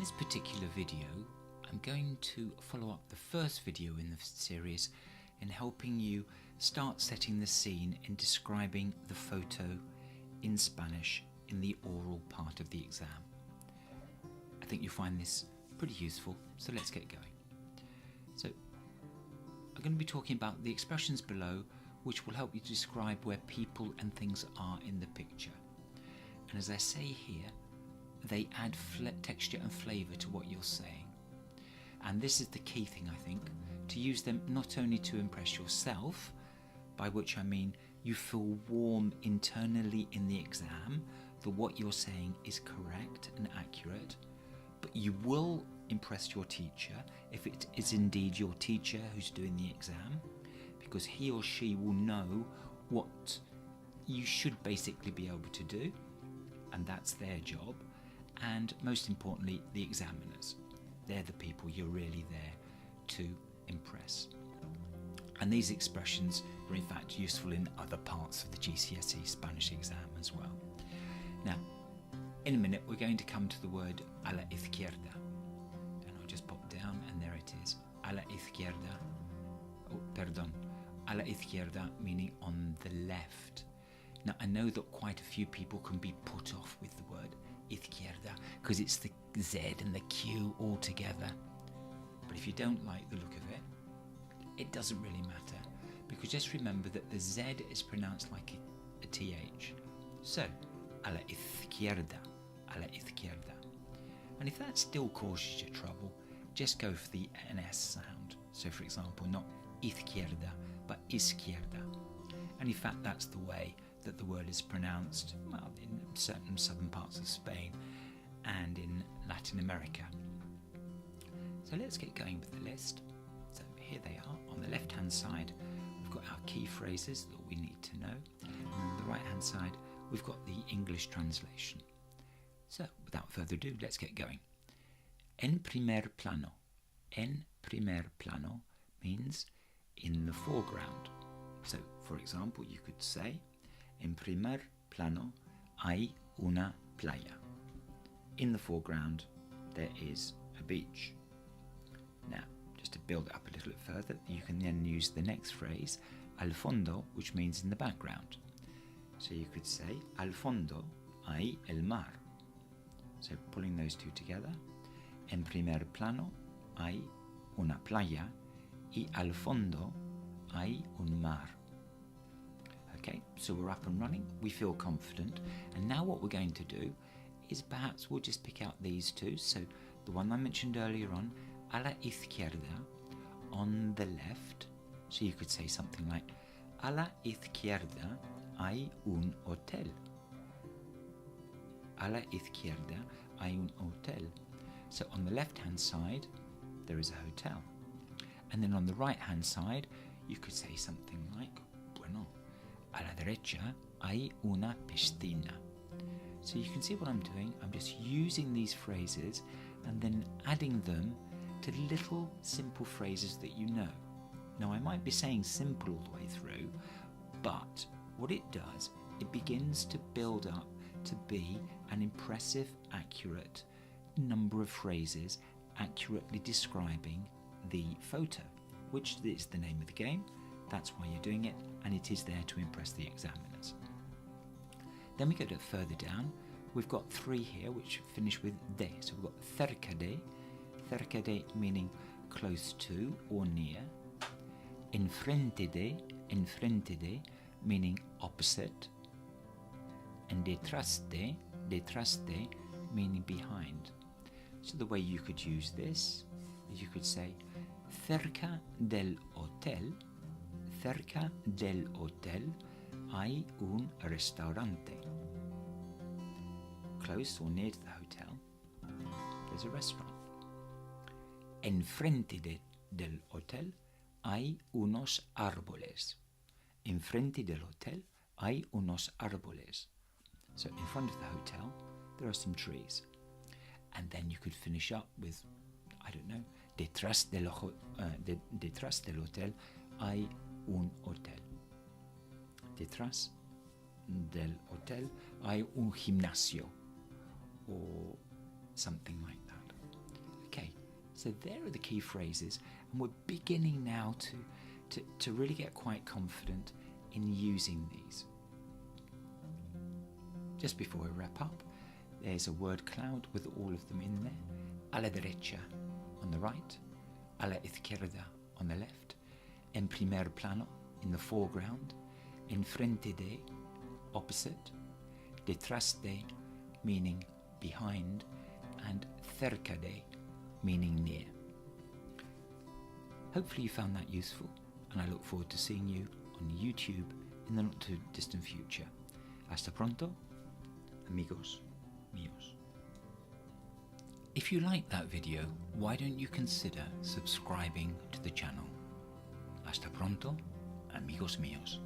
this particular video, I'm going to follow up the first video in the series in helping you start setting the scene in describing the photo in Spanish in the oral part of the exam. I think you'll find this pretty useful, so let's get going. So I'm going to be talking about the expressions below which will help you describe where people and things are in the picture. And as I say here, they add texture and flavour to what you're saying. And this is the key thing, I think, to use them not only to impress yourself, by which I mean you feel warm internally in the exam that what you're saying is correct and accurate, but you will impress your teacher if it is indeed your teacher who's doing the exam, because he or she will know what you should basically be able to do, and that's their job. And most importantly, the examiners. They're the people you're really there to impress. And these expressions are in fact useful in other parts of the GCSE Spanish exam as well. Now, in a minute we're going to come to the word a la izquierda. And I'll just pop down and there it is. A la izquierda. Oh, perdón. A la izquierda meaning on the left. Now I know that quite a few people can be put off with the word izquierda because it's the Z and the Q all together. But if you don't like the look of it, it doesn't really matter, because just remember that the Z is pronounced like a TH. So, a la izquierda, a la izquierda. And if that still causes you trouble, just go for the NS sound. So for example, not izquierda, but izquierda. And in fact, that's the way that the word is pronounced, well, in certain southern parts of Spain and in Latin America. So let's get going with the list. So here they are. On the left hand side we've got our key phrases that we need to know, and on the right hand side we've got the English translation. So without further ado, let's get going. En primer plano. En primer plano means in the foreground. So for example, you could say en primer plano hay una playa. In the foreground there is a beach. Now, just to build it up a little bit further, you can then use the next phrase, al fondo, which means in the background. So you could say, al fondo hay el mar. So pulling those two together, en primer plano hay una playa y al fondo hay un mar. Okay, so we're up and running, we feel confident, and now what we're going to do is perhaps we'll just pick out these two. So the one I mentioned earlier on, a la izquierda, on the left. So you could say something like, a la izquierda hay un hotel. A la izquierda hay un hotel. So on the left hand side there is a hotel. And then on the right hand side you could say something like, bueno, a la derecha hay una piscina. So you can see what I'm doing. I'm just using these phrases and then adding them to little simple phrases that you know. Now I might be saying simple all the way through, but what it does, it begins to build up to be an impressive, accurate number of phrases accurately describing the photo, which is the name of the game. That's why you're doing it, and it is there to impress the examiners. Then we go to further down. We've got three here which finish with de. So we've got cerca de meaning close to or near. Enfrente de meaning opposite. And detrás de meaning behind. So the way you could use this is you could say cerca del hotel hay un restaurante. Close or near to the hotel, there's a restaurant. Enfrente del hotel hay unos árboles. Enfrente del hotel hay unos árboles. So in front of the hotel, there are some trees. And then you could finish up with, I don't know, detrás del hotel hay un hotel. Detrás del hotel hay un gimnasio, or something like that. So there are the key phrases, and we're beginning now to really get quite confident in using these. Just before we wrap up, there's a word cloud with all of them in there. A la derecha on the right, a la izquierda on the left, en primer plano, in the foreground, enfrente de, opposite, detrás de, meaning behind, and cerca de, meaning near. Hopefully you found that useful, and I look forward to seeing you on YouTube in the not too distant future. Hasta pronto, amigos míos. If you liked that video, why don't you consider subscribing to the channel? Hasta pronto, amigos míos.